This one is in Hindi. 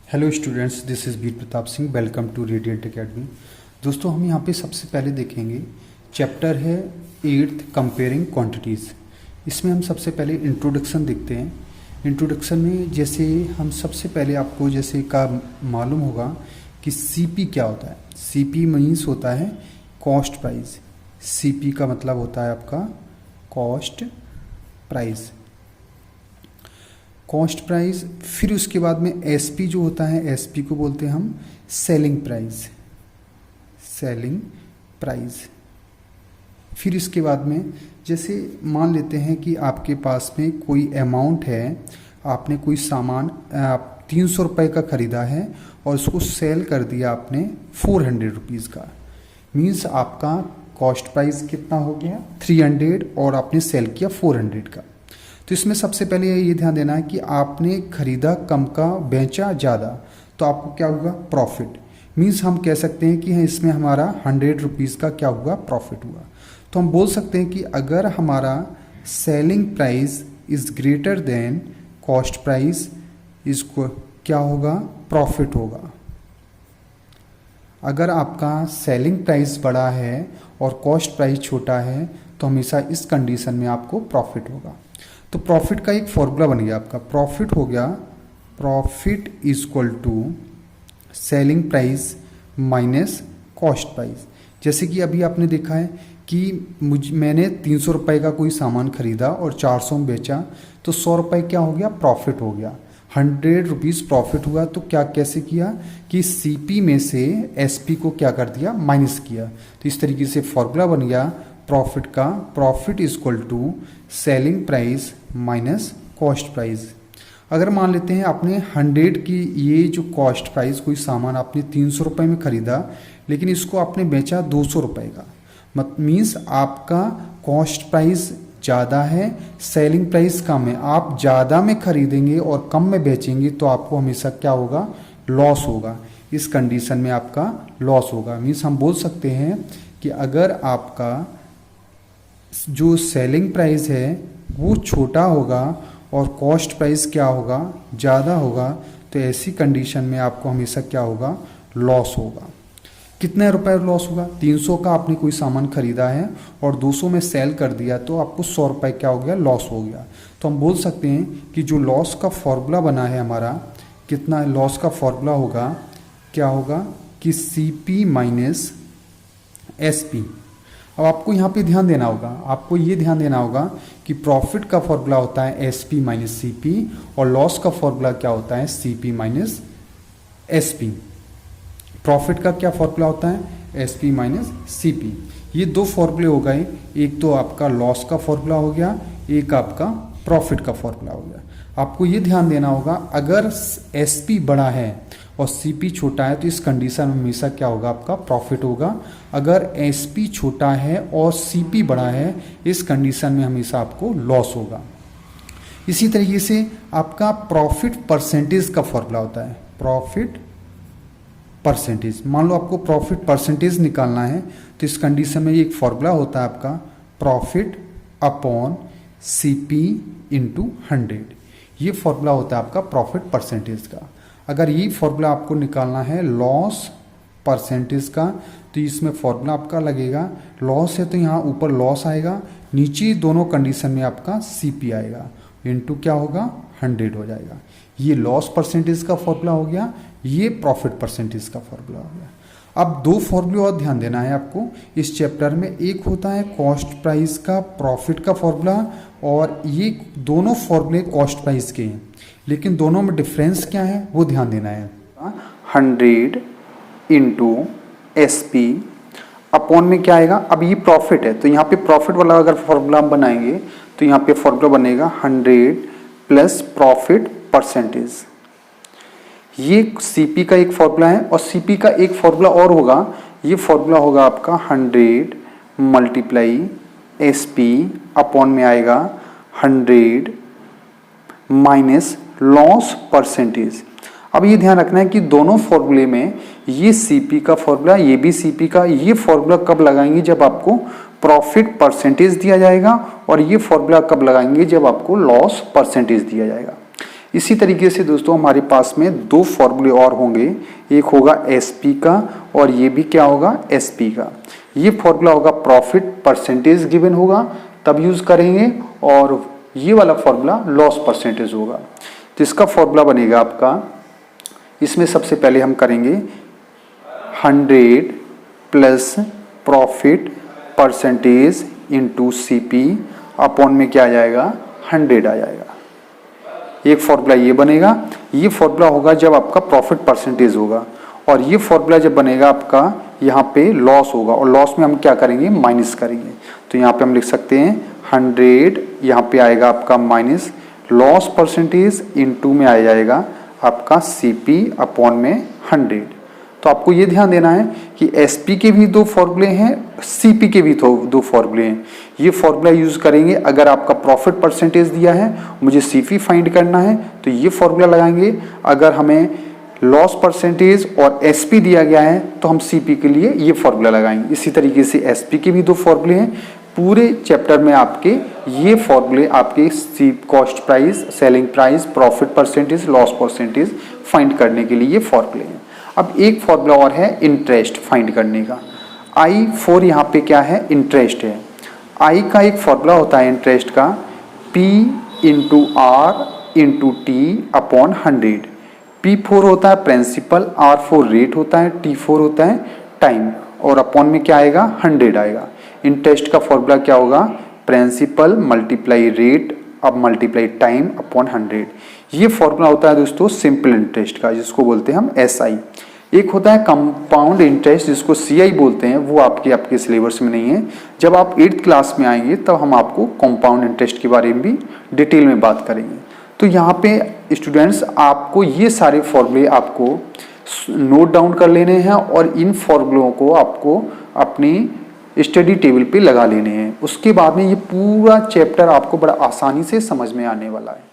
Hello students, this is Bir Pratap Singh. Welcome to Radiant Academy. दोस्तों, हम यहाँ पे सबसे पहले देखेंगे चैप्टर है 8th कंपेयरिंग क्वांटिटीज़। इसमें हम सबसे पहले इंट्रोडक्शन देखते हैं। इंट्रोडक्शन में जैसे हम सबसे पहले आपको जैसे का मालूम होगा कि सीपी क्या होता है। सीपी मीन्स होता है कॉस्ट प्राइस। सीपी का मतलब होता है आपका कॉस्ट प्राइस। कॉस्ट प्राइस, फिर उसके बाद में एसपी जो होता है, एसपी को बोलते हैं हम सेलिंग प्राइस। Selling price. फिर इसके बाद में जैसे मान लेते हैं कि आपके पास में कोई अमाउंट है, आपने कोई सामान 300 रुपये का ख़रीदा है और उसको सेल कर दिया आपने 400 रुपीज़ का। मीन्स आपका कॉस्ट प्राइस कितना हो गया 300 और आपने सेल किया 400 का। तो इसमें सबसे पहले ये ध्यान देना है कि आपने खरीदा कम का, बेचा ज़्यादा, तो आपको क्या होगा प्रॉफिट। मीन्स हम कह सकते हैं कि इसमें हमारा 100 रुपीज़ का क्या हुआ प्रॉफिट हुआ। तो हम बोल सकते हैं कि अगर हमारा selling price is greater than cost price, इसको क्या होगा प्रॉफिट होगा। अगर आपका सेलिंग प्राइस बड़ा है और कॉस्ट प्राइस छोटा है तो हमेशा इस कंडीशन में आपको प्रॉफिट होगा। तो प्रॉफिट का एक फॉर्मूला बन गया आपका। प्रॉफिट हो गया profit equal to selling price minus cost price. जैसे कि अभी आपने देखा है कि मैंने 300 रुपये का कोई सामान खरीदा और 400 में बेचा, तो 100 रुपये क्या हो गया प्रॉफिट हो गया। 100 रुपीज़ प्रॉफिट हुआ। तो क्या कैसे किया कि सीपी में से एसपी को क्या कर दिया माइनस किया। तो इस तरीके से फॉर्मूला बन गया प्रॉफिट का। Profit equal to selling price minus cost price. अगर मान लेते हैं आपने 100 की ये जो कॉस्ट प्राइस, कोई सामान आपने 300 रुपये में ख़रीदा लेकिन इसको आपने बेचा 200 रुपये का, मीन्स आपका कॉस्ट प्राइस ज़्यादा है, सेलिंग प्राइस कम है। आप ज़्यादा में खरीदेंगे और कम में बेचेंगे तो आपको हमेशा क्या होगा लॉस होगा। इस कंडीशन में आपका लॉस होगा। मीन्स हम बोल सकते हैं कि अगर आपका जो सेलिंग प्राइस है वो छोटा होगा और कॉस्ट प्राइस क्या होगा ज़्यादा होगा, तो ऐसी कंडीशन में आपको हमेशा क्या होगा लॉस होगा। कितने रुपए लॉस होगा 300 का आपने कोई सामान खरीदा है और 200 में सेल कर दिया तो आपको 100 रुपये क्या हो गया लॉस हो गया। तो हम बोल सकते हैं कि जो लॉस का फॉर्मूला बना है हमारा, कितना लॉस का फॉर्मूला होगा, क्या होगा कि सीपी माइनस एसपी। अब आपको यहाँ पे ध्यान देना होगा, आपको ये ध्यान देना होगा कि प्रॉफिट का फॉर्मूला होता है एसपी माइनस सीपी और लॉस का फॉर्मूला क्या होता है सीपी माइनस एसपी। प्रॉफिट का क्या फॉर्मूला होता है एसपी माइनस सीपी। ये दो फॉर्मूले हो गए, एक तो आपका लॉस का फॉर्मूला हो गया, एक आपका प्रॉफिट का फॉर्मूला हो गया। आपको ये ध्यान देना होगा अगर एसपी बड़ा है और सीपी छोटा है तो इस कंडीशन में हमेशा क्या होगा आपका प्रॉफिट होगा। अगर एसपी छोटा है और सीपी बड़ा है इस कंडीशन में हमेशा आपको लॉस होगा। इसी तरीके से आपका प्रॉफिट परसेंटेज का फॉर्मूला होता है प्रॉफिट परसेंटेज। मान लो आपको प्रॉफिट परसेंटेज निकालना है तो इस कंडीशन में एक फॉर्मूला होता है आपका प्रॉफिट अपॉन सीपी इंटू 100। ये फॉर्मूला होता है आपका प्रॉफिट परसेंटेज का। अगर ये फॉर्मूला आपको निकालना है लॉस परसेंटेज का तो इसमें फॉर्मूला आपका लगेगा, लॉस है तो यहाँ ऊपर लॉस आएगा, नीचे दोनों कंडीशन में आपका सीपी आएगा, इनटू क्या होगा 100 हो जाएगा। ये लॉस परसेंटेज का फॉर्मूला हो गया, ये प्रॉफिट परसेंटेज का फॉर्मूला हो गया। अब दो फॉर्मूले और ध्यान देना है आपको इस चैप्टर में। एक होता है कॉस्ट प्राइस का प्रॉफिट का फॉर्मूला और ये दोनों फॉर्मूले कॉस्ट प्राइस के हैं, लेकिन दोनों में डिफरेंस क्या है वो ध्यान देना है। 100 इंटू एस पी अपॉन में क्या आएगा, अब ये प्रॉफिट है तो यहाँ पे प्रॉफिट वाला अगर फॉर्मूला हम बनाएंगे तो यहाँ पे फॉर्मूला बनेगा 100 प्लस प्रॉफिट परसेंटेज। ये सीपी का एक फॉर्मूला है और सीपी का एक फॉर्मूला और होगा, ये फॉर्मूला होगा आपका 100 मल्टीप्लाई एस पी अपॉन में आएगा 100 माइनस लॉस परसेंटेज। अब ये ध्यान रखना है कि दोनों फॉर्मूले में ये सीपी का फॉर्मूला, ये भी सीपी का, ये फॉर्मूला कब लगाएंगे जब आपको प्रॉफिट परसेंटेज दिया जाएगा और ये फॉर्मूला कब लगाएंगे जब आपको लॉस परसेंटेज दिया जाएगा। इसी तरीके से दोस्तों हमारे पास में दो फॉर्मूले और होंगे, एक होगा एसपी का और ये भी क्या होगा एसपी का। ये फॉर्मूला होगा प्रॉफिट परसेंटेज गिवन होगा तब यूज करेंगे, और ये वाला फॉर्मूला लॉस परसेंटेज होगा। तो इसका फॉर्मूला बनेगा आपका, इसमें सबसे पहले हम करेंगे 100 plus profit percentage into CP upon में क्या आ जाएगा 100 आ जाएगा। एक फॉर्मूला ये बनेगा, ये फॉर्मूला होगा जब आपका प्रॉफिट परसेंटेज होगा, और ये फॉर्मूला जब बनेगा आपका यहाँ पे लॉस होगा, और लॉस में हम क्या करेंगे माइनस करेंगे। तो यहाँ पे हम लिख सकते हैं 100, यहाँ पे आएगा आपका माइनस लॉस परसेंटेज इनटू में आ जाएगा आपका सीपी अपॉन में 100। तो आपको ये ध्यान देना है कि एसपी के भी दो फॉर्मूले हैं, सीपी के भी दो फॉर्मूले हैं। ये फॉर्मूला यूज करेंगे अगर आपका प्रॉफिट परसेंटेज दिया है, मुझे सीपी फाइंड करना है तो ये फॉर्मूला लगाएंगे। अगर हमें लॉस परसेंटेज और एसपी दिया गया है तो हम सीपी के लिए ये फॉर्मूला लगाएंगे। इसी तरीके से एसपी के भी दो फॉर्मूले हैं। पूरे चैप्टर में आपके ये फॉर्मूले आपके cost price, selling price, profit percentage, loss percentage find करने के लिए ये फॉर्मूले हैं। अब एक फॉर्मूला और है इंटरेस्ट फाइंड करने का। I4 यहाँ पे क्या है इंटरेस्ट है। I का एक फॉर्मूला होता है इंटरेस्ट का, P into R into T upon 100। P4 होता है प्रिंसिपल, R4 रेट होता है, T4 होता है टाइम, और अपॉन में क्या आएगा 100 आएगा। इंटरेस्ट का फॉर्मूला क्या होगा प्रिंसिपल मल्टीप्लाई रेट अब मल्टीप्लाई टाइम अपॉन 100। ये फॉर्मूला होता है दोस्तों सिंपल इंटरेस्ट का, जिसको बोलते हैं हम SI। एक होता है कंपाउंड इंटरेस्ट जिसको CI बोलते हैं, वो आपके सिलेबस में नहीं है। जब आप 8th क्लास में आएंगे तब हम आपको कंपाउंड इंटरेस्ट के बारे में भी डिटेल में बात करेंगे। तो यहाँ पे स्टूडेंट्स आपको ये सारे फॉर्मूले आपको नोट डाउन कर लेने हैं, और इन फॉर्मूलों को आपको अपनी स्टडी टेबल पे लगा लेने हैं। उसके बाद में ये पूरा चैप्टर आपको बड़ा आसानी से समझ में आने वाला है।